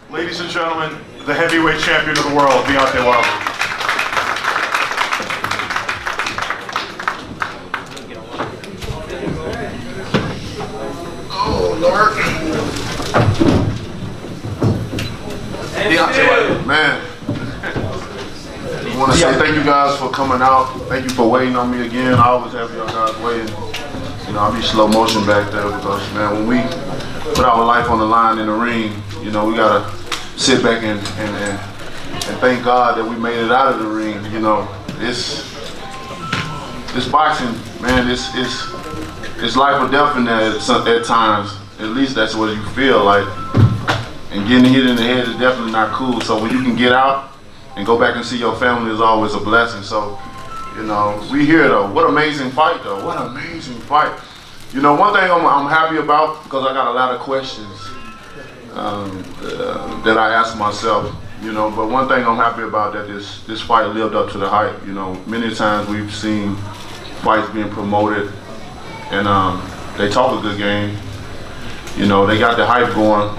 Ladies and gentlemen, the heavyweight champion of the world, Deontay Wilder. Oh, Lord. Deontay Wilder, man. I want to say thank you guys for coming out. Thank you for waiting on me again. I always have y'all guys waiting. You know, I'll be slow motion back there because, man, when we put our life on the line in the ring, you know, we got to sit back and thank God that we made it out of the ring. You know, this boxing, man, it's life or death in there at times. At least that's what you feel like. And getting hit in the head is definitely not cool. So when you can get out and go back and see your family is always a blessing. So, you know, we here though. What amazing fight though. What amazing fight. You know, one thing I'm happy about, because I got a lot of questions that I ask myself, you know, but one thing I'm happy about that this fight lived up to the hype. You know, many times we've seen fights being promoted and they talk a good game. You know, they got the hype going,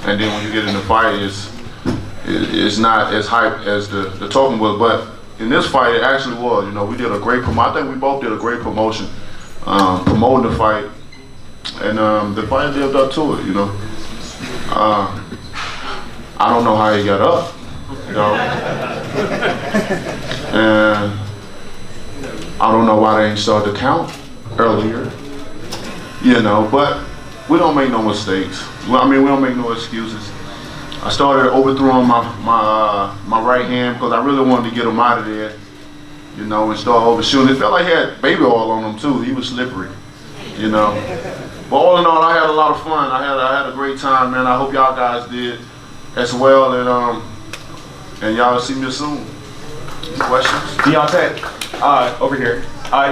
and then when you get in the fight, it's not as hype as the talking was. But in this fight, it actually was. You know, we did a great I think we both did a great promotion, promoting the fight, and the fight lived up to it. You know, I don't know how he got up. You know, and I don't know why they ain't started to count earlier. You know, but we don't make no mistakes. Well, I mean, we don't make no excuses. I started overthrowing my right hand because I really wanted to get him out of there, you know, and start overshooting. It felt like he had baby oil on him too. He was slippery, you know. But all in all, I had a lot of fun. I had a great time, man. I hope y'all guys did as well, and y'all see me soon. Questions? Deontay, over here.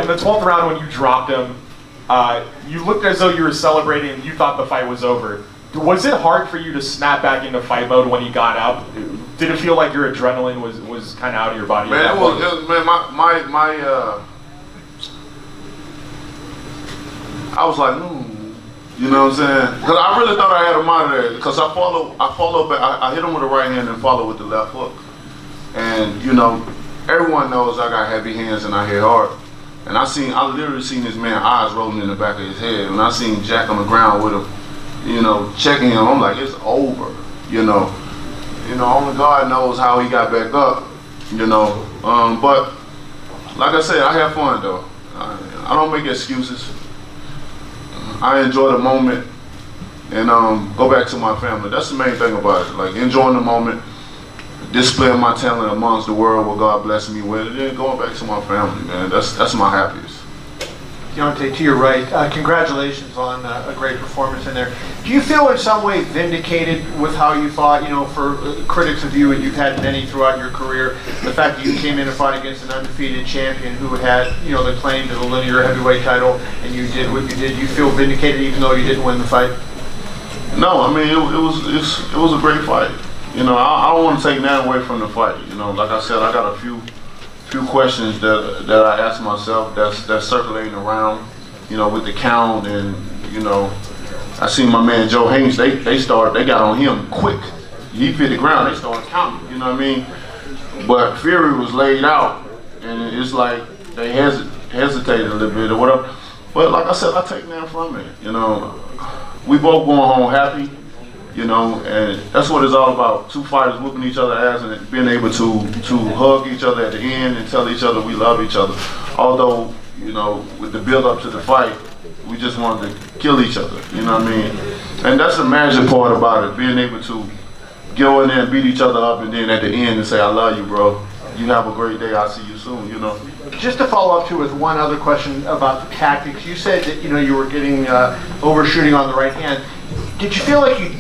In the 12th round when you dropped him, you looked as though you were celebrating and you thought the fight was over. Was it hard for you to snap back into fight mode when he got up? Did it feel like your adrenaline was kind of out of your body? Man, I was like, you know what I'm saying? Because I really thought I had him out of there. Because I hit him with the right hand and followed with the left hook. And you know, everyone knows I got heavy hands and I hit hard. And I literally seen this man's eyes rolling in the back of his head. And I seen Jack on the ground with him, you know, checking him. I'm like, it's over, you know. Only God knows how he got back up, you know. But like I said, I had fun though. I don't make excuses. I enjoy the moment and go back to my family. That's the main thing about it. Like enjoying the moment, displaying my talent amongst the world, what God blessed me with, and then going back to my family, man. That's my happiest. Deontay, to your right, congratulations on a great performance in there. Do you feel in some way vindicated with how you fought? You know, for critics of you, and you've had many throughout your career, the fact that you came in and fought against an undefeated champion who had, you know, the claim to the linear heavyweight title, and you did what you did. You feel vindicated even though you didn't win the fight? No, I mean, it was a great fight. You know, I don't want to take that away from the fight. You know, like I said, I got a few questions that I ask myself that's circulating around, you know, with the count, and you know, I seen my man Joe Haynes. They got on him quick. He hit the ground. They started counting. You know what I mean? But Fury was laid out, and it's like they hesitated a little bit or whatever. But like I said, I take that from it. You know, we both going home happy. You know, and that's what it's all about. Two fighters whooping each other ass and being able to hug each other at the end and tell each other we love each other. Although, you know, with the build up to the fight, we just wanted to kill each other, you know what I mean? And that's the magic part about it, being able to go in there and beat each other up and then at the end and say, I love you, bro. You have a great day, I'll see you soon, you know. Just to follow up too with one other question about the tactics. You said that, you know, you were getting overshooting on the right hand. Did you feel like you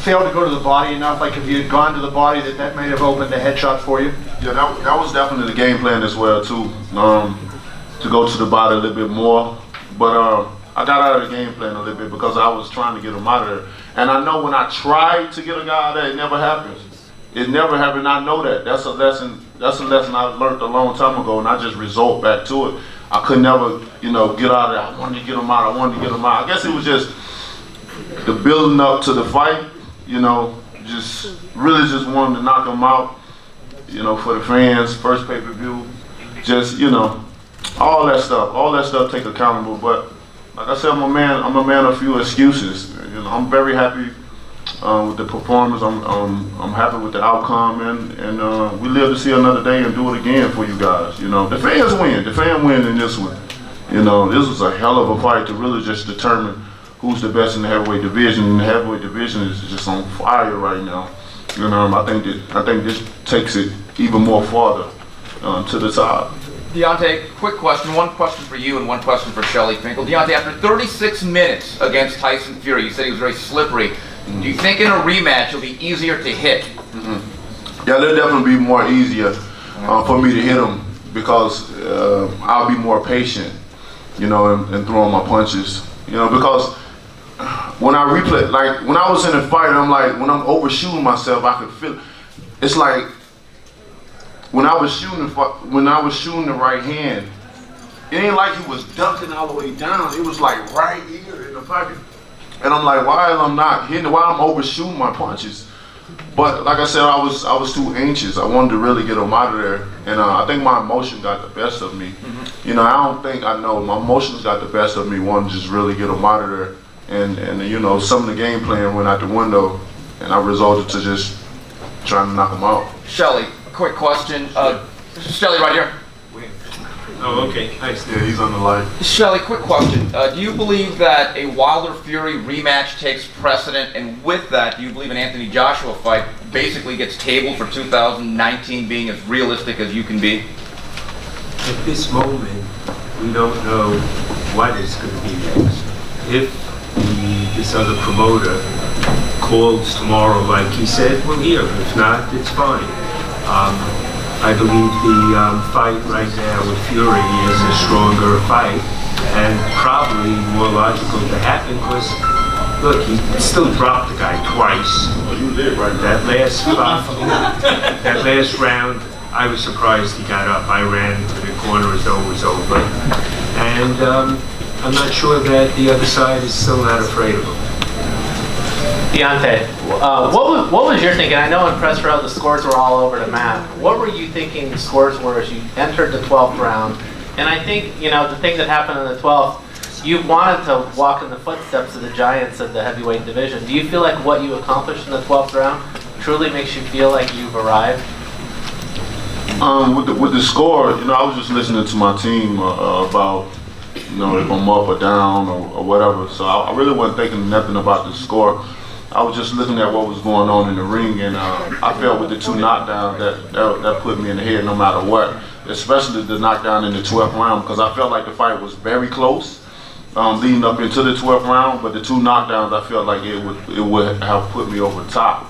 failed to go to the body enough? Like if you had gone to the body, that might have opened the headshot for you? Yeah, that was definitely the game plan as well too, to go to the body a little bit more. But I got out of the game plan a little bit because I was trying to get him out of there. And I know when I tried to get a guy out of there, it never happens. It never happened. I know that. That's a lesson I learned a long time ago, and I just resort back to it. I could never, you know, get out of there. I wanted to get him out. I guess it was just the building up to the fight, you know, just really just wanted to knock him out, you know, for the fans, first pay-per-view, just, you know, all that stuff take accountable. But like I said, I'm a man of few excuses. You know, I'm very happy with the performance. I'm happy with the outcome, and we live to see another day and do it again for you guys. You know, the fans win. The fan win in this one. You know, this was a hell of a fight to really just determine who's the best in the heavyweight division. And the heavyweight division is just on fire right now. You know, I think this takes it even more farther to the top. Deontay, quick question. One question for you and one question for Shelly Finkel. Deontay, after 36 minutes against Tyson Fury, you said he was very slippery. Do you think in a rematch it'll be easier to hit? Yeah, it'll definitely be more easier for me to hit him because I'll be more patient, you know, and throwing my punches. You know, because when I replay, like when I was in a fight, I'm like, when I'm overshooting myself, I could feel. It's like when I was shooting the right hand, it ain't like he was ducking all the way down. It was like right here in the pocket. And I'm like, why am I not hitting? Why I'm overshooting my punches? But like I said, I was too anxious. I wanted to really get him out of there, and I think my emotion got the best of me. You know, I know my emotions got the best of me. Wanting to just really get him out of there, and you know, some of the game plan went out the window, and I resorted to just trying to knock him out. Shelly, quick question. Shelly, right here. Oh, okay. Nice. Yeah, he's on the light. Shelly, quick question. Do you believe that a Wilder-Fury rematch takes precedent, and with that, do you believe an Anthony Joshua fight basically gets tabled for 2019 being as realistic as you can be? At this moment, we don't know what is going to be next. If this other promoter calls tomorrow, like he said, we'll hear. If not, it's fine. I believe the fight right now with Fury is a stronger fight and probably more logical to happen because, look, he still dropped the guy twice. Oh, you did right. That last round, I was surprised he got up. I ran to the corner as though it was over. And I'm not sure that the other side is still not afraid of him. Deontay, what was your thinking? I know in press row the scores were all over the map. What were you thinking the scores were as you entered the 12th round? And I think, you know, the thing that happened in the 12th, you wanted to walk in the footsteps of the giants of the heavyweight division. Do you feel like what you accomplished in the 12th round truly makes you feel like you've arrived? With the score, you know, I was just listening to my team about, you know, if I'm up or down or whatever. So I really wasn't thinking nothing about the score. I was just looking at what was going on in the ring, and I felt with the two knockdowns that put me in the head no matter what, especially the knockdown in the 12th round, because I felt like the fight was very close leading up into the 12th round, but the two knockdowns I felt like it would have put me over the top,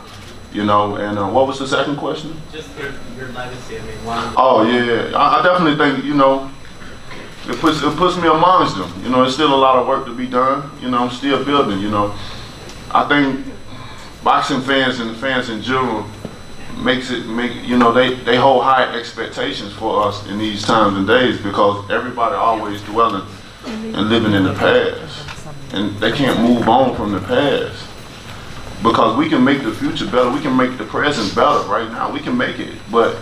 you know. And what was the second question? Just your legacy. I mean, oh yeah, I definitely think, you know, it puts me amongst them. You know, it's still a lot of work to be done. You know, I'm still building. You know, I think boxing fans and the fans in general you know, they hold high expectations for us in these times and days because everybody always dwelling and living in the past, and they can't move on from the past because we can make the future better. We can make the present better right now. We can make it, but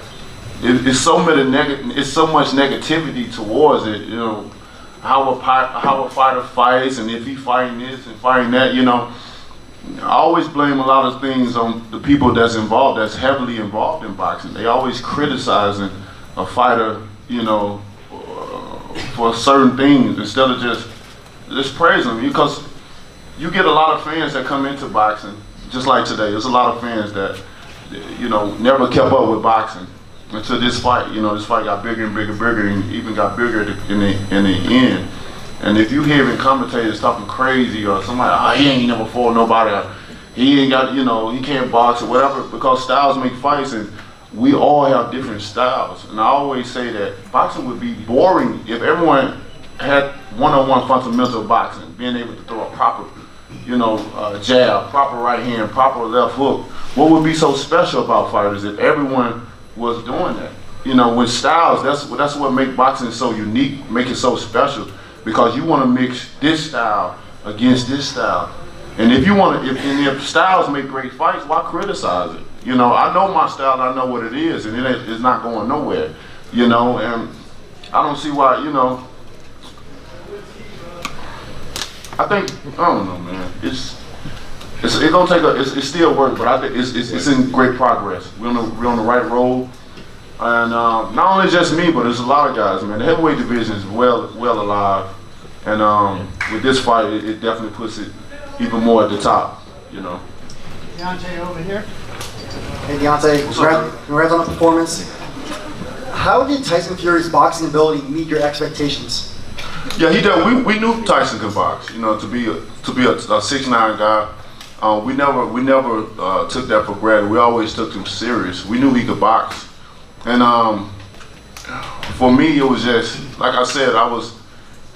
it's so much negativity towards it. You know, how a fighter fights, and if he fighting this and fighting that. You know, I always blame a lot of things on the people that's heavily involved in boxing. They always criticizing a fighter, you know, for certain things instead of just praising them. Because you get a lot of fans that come into boxing, just like today. There's a lot of fans that, you know, never kept up with boxing until this fight. You know, this fight got bigger and bigger and bigger, and even got bigger in the end. And if you hearing commentators talking crazy or somebody, oh, he ain't never fought nobody, he ain't got, you know, he can't box or whatever, because styles make fights and we all have different styles. And I always say that boxing would be boring if everyone had one-on-one fundamental boxing, being able to throw a proper, you know, jab, proper right hand, proper left hook. What would be so special about fighters if everyone was doing that? You know, with styles, that's what makes boxing so unique, make it so special. Because you want to mix this style against this style. And if you want to, if styles make great fights, why criticize it? You know, I know my style, and I know what it is, and it's not going nowhere. You know, and I don't see why. You know, I don't know, man. It's gonna take it's still work, but I think it's in great progress. We're on the right road, and not only just me, but there's a lot of guys, man. The heavyweight division is well alive, and with this fight, it definitely puts it even more at the top, you know. Deontay over here. Hey Deontay, congrats on the performance. How did Tyson Fury's boxing ability meet your expectations? Yeah, he did. We knew Tyson could box. You know, to be a 6'9" guy. We never took that for granted. We always took him serious. We knew he could box, and for me, it was just like I said.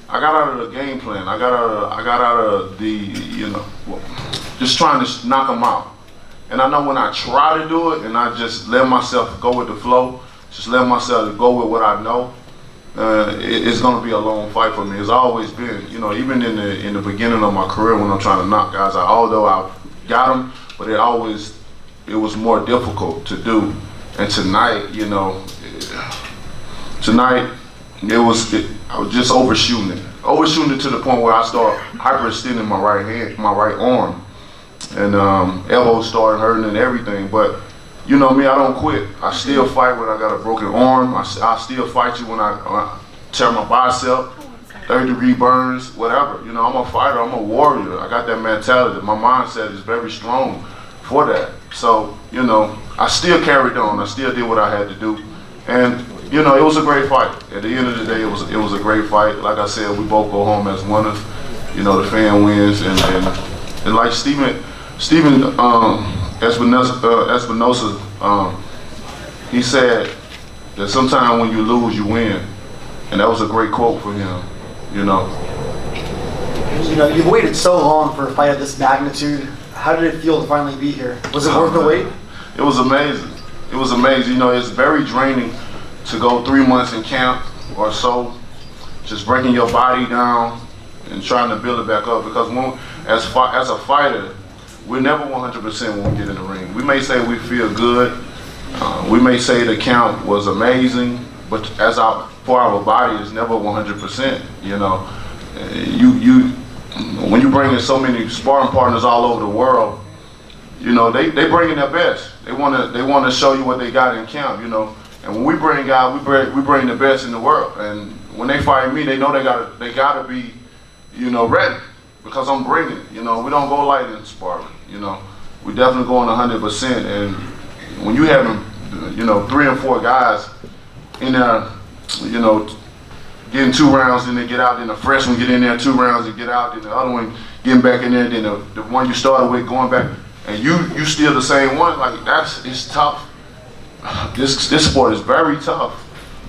I got out of the game plan. I got out of the, you know, just trying to knock him out. And I know when I try to do it, and I just let myself go with the flow, just let myself go with what I know, it's gonna be a long fight for me. It's always been, you know, even in the beginning of my career when I'm trying to knock guys out. Although I got them, but it was more difficult to do. And tonight, you know, I was just overshooting it to the point where I start hyperextending my right arm, and elbows started hurting and everything. But you know me, I don't quit. I still fight when I got a broken arm. I still fight you when I tear my bicep, 30-degree burns, whatever. You know, I'm a fighter. I'm a warrior. I got that mentality. My mindset is very strong for that. So you know, I still carried on. I still did what I had to do, and you know, it was a great fight. At the end of the day, it was a great fight. Like I said, we both go home as winners. You know, the fan wins, and like Steven Espinosa, he said that sometimes when you lose, you win, and that was a great quote for him. You know. You know, you've waited so long for a fight of this magnitude. How did it feel to finally be here? Was it worth the wait? It was amazing. It was amazing. You know, it's very draining to go 3 months in camp or so, just breaking your body down and trying to build it back up. Because as a fighter, we're never 100% when we get in the ring. We may say we feel good, we may say the count was amazing, but for our body, it's never 100%. You know, when you bring in so many sparring partners all over the world, you know, they bring in their best. They want to show you what they got in camp. You know. And when we bring guys, we bring the best in the world. And when they fight me, they know they gotta be, you know, ready, because I'm bringing it. You know, we don't go light in sparring. You know, we definitely going 100%. And when you having, you know, 3 and 4 guys in there, you know, getting 2 rounds, then they get out, then the fresh one get in there 2 rounds and get out, then the other one getting back in there, then the one you started with going back, and you still the same one. Like it's tough. This sport is very tough,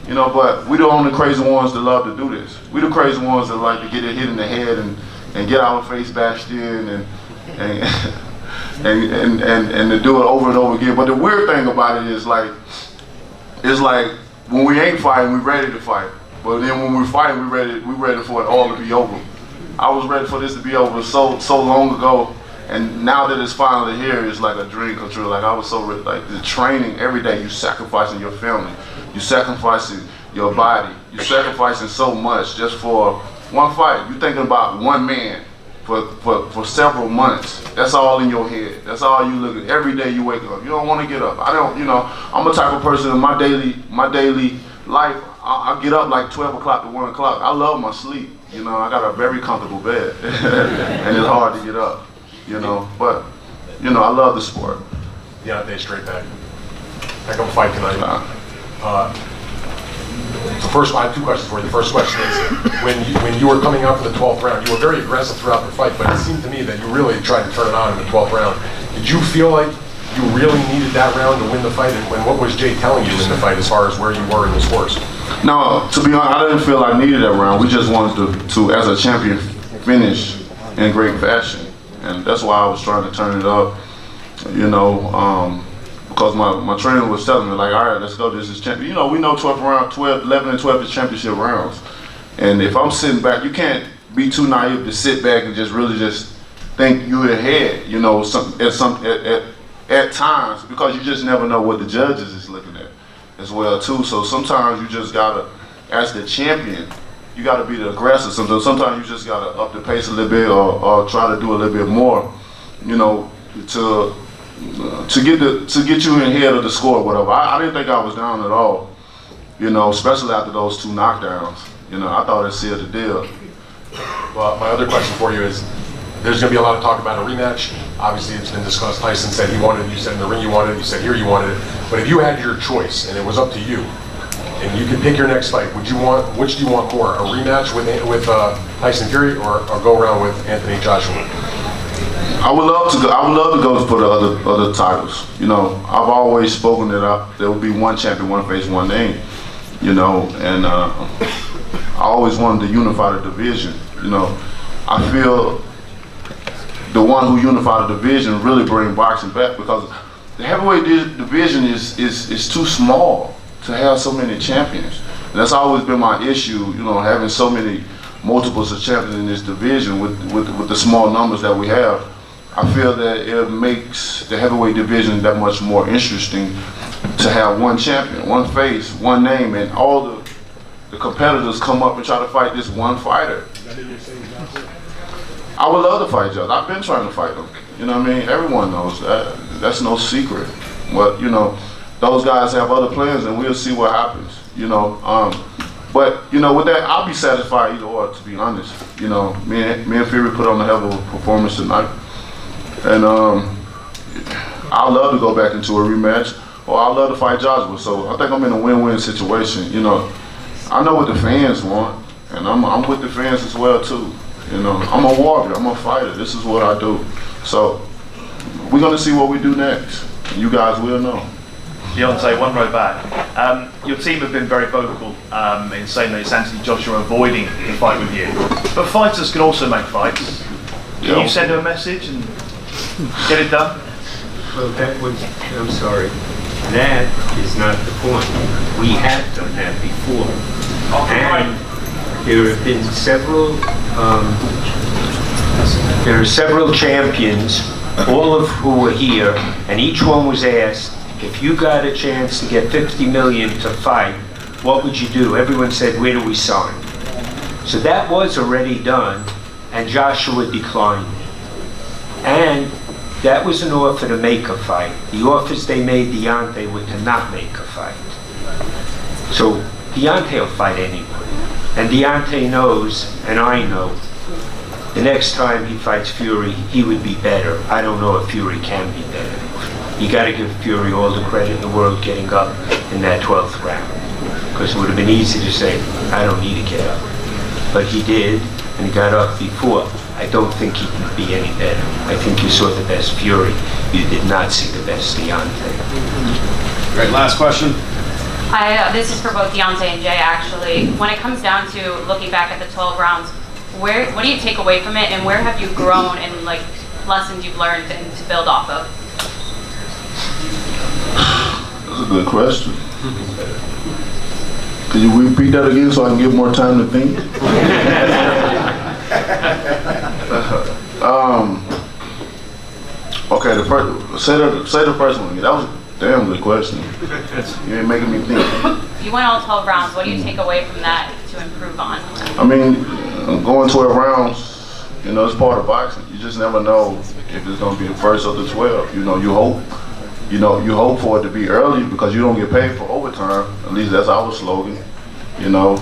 you know, but we the only crazy ones that love to do this. We the crazy ones that like to get it hit in the head and get our face bashed in and to do it over and over again. But the weird thing about it is it's like when we ain't fighting, we ready to fight. But then when we're fighting, we ready for it all to be over. I was ready for this to be over so long ago. And now that it's finally here, it's like a dream come true. Like I was so like the training every day. You sacrificing your family, you sacrificing your body, you sacrificing so much just for one fight. You thinking about one man for several months. That's all in your head. That's all you look at. Every day you wake up, you don't want to get up. I don't. You know, I'm a type of person in my daily life. I get up like 12 o'clock to 1 o'clock. I love my sleep. You know, I got a very comfortable bed, and it's hard to get up. You know, but you know, I love the sport. Deontay, straight back. Heck of a fight tonight. So first, I have 2 questions for you. The first question is, when you were coming out for the 12th round, you were very aggressive throughout the fight, but it seemed to me that you really tried to turn it on in the 12th round. Did you feel like you really needed that round to win the fight? And what was Jay telling you in the fight as far as where you were in the scores? No, to be honest, I didn't feel I needed that round. We just wanted to as a champion, finish in great fashion. And that's why I was trying to turn it up, you know, because my trainer was telling me, like, all right, let's go, this is champion. You know, we know 11 and 12 is championship rounds. And if I'm sitting back, you can't be too naive to sit back and just really just think you're ahead, you know, at times, because you just never know what the judges is looking at as well too. So sometimes you just gotta, as the champion, you gotta be the aggressor. Sometimes you just gotta up the pace a little bit or try to do a little bit more, you know, to get you in head of the score or whatever. I didn't think I was down at all, you know, especially after those 2 knockdowns. You know, I thought it sealed the deal. Well, my other question for you is, there's going to be a lot of talk about a rematch. Obviously, it's been discussed. Tyson said he wanted it. You said in the ring you wanted it. You said here you wanted it. But if you had your choice and it was up to you, and you could pick your next fight, which do you want more? A rematch with Tyson Fury, or go around with Anthony Joshua? I would love to go for the other titles. You know, I've always spoken that there would be one champion, one face, one name. You know, and I always wanted to unify the division. You know, I feel the one who unified the division really bring boxing back, because the heavyweight division is too small to have so many champions. And that's always been my issue, you know, having so many multiples of champions in this division with the small numbers that we have. I feel that it makes the heavyweight division that much more interesting to have one champion, one face, one name, and all the competitors come up and try to fight this one fighter. I would love to fight Josh. I've been trying to fight him. You know what I mean? Everyone knows that. That's no secret. But, you know, those guys have other plans, and we'll see what happens. You know, but you know, with that, I'll be satisfied either or. To be honest, you know, me and Fury put on a hell of a performance tonight, and I'd love to go back into a rematch, or I'd love to fight Joshua. So I think I'm in a win-win situation. You know, I know what the fans want, and I'm with the fans as well too. You know, I'm a warrior. I'm a fighter. This is what I do. So we're gonna see what we do next. You guys will know. Deontay, one row back. Your team have been very vocal in saying that it's Anthony Joshua avoiding the fight with you. But fighters can also make fights. Can you send him a message and get it done? Well, I'm sorry. That is not the point. We have done that before. And there have been several champions, all of who were here, and each one was asked, if you got a chance to get 50 million to fight, what would you do? Everyone said, where do we sign? So that was already done, and Joshua declined. And that was an offer to make a fight. The offers they made Deontay were to not make a fight. So Deontay will fight anybody. And Deontay knows, and I know, the next time he fights Fury, he would be better. I don't know if Fury can be better. You got to give Fury all the credit in the world getting up in that 12th round. Because it would have been easy to say, I don't need to get up. But he did, and he got up before. I don't think he can be any better. I think you saw the best Fury. You did not see the best Deontay. Great, last question. This is for both Deontay and Jay, actually. When it comes down to looking back at the 12 rounds, what do you take away from it, and where have you grown and like lessons you've learned and to build off of? That's a good question. Could you repeat that again so I can get more time to think? Okay, say the first one again. That was a damn good question. You ain't making me think. You went all 12 rounds. What do you take away from that to improve on? I mean, going 12 rounds, you know, it's part of boxing. You just never know if it's going to be the first or the 12. You know, you hope for it to be early because you don't get paid for overtime. At least that's our slogan, you know.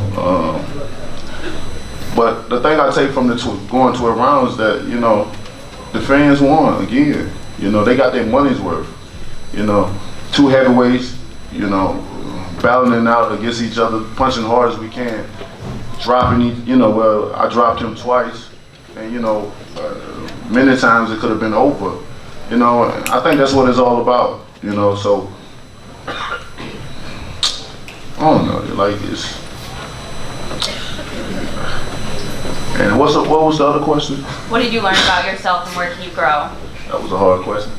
But the thing I take from the going 12 rounds is that, you know, the fans won again. You know, they got their money's worth. You know, 2 heavyweights, you know, battling out against each other, punching hard as we can, dropping, you know, well, I dropped him twice, and, you know, many times it could have been over. You know, I think that's what it's all about, you know, so, I don't know, like it's, and what was the other question? What did you learn about yourself and where can you grow? That was a hard question.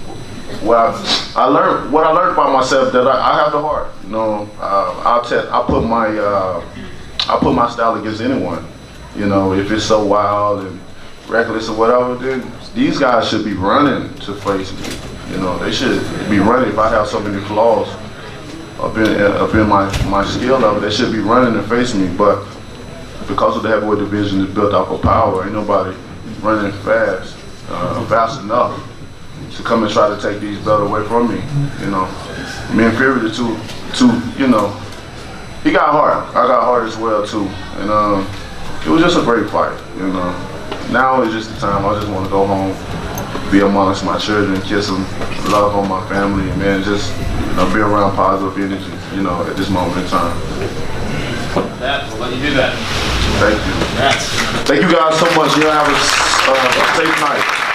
Well, I learned about myself that I have the heart. You know, I put my style against anyone. You know, if it's so wild and reckless or whatever, then these guys should be running to face me. You know, they should be running. If I have so many flaws up in my skill level, they should be running to face me. But because of the heavyweight division is built off of power, ain't nobody running fast enough to come and try to take these belts away from me. You know, me and Fury, the two, you know, he got hard. I got hard as well too, and it was just a great fight. You know, now it's just the time. I just want to go home, be amongst my children, kiss them, love on my family, and man, just be around positive energy. You know, at this moment in time. That, we'll let you do that. Thank you. Congrats. Thank you guys so much. You have a safe night.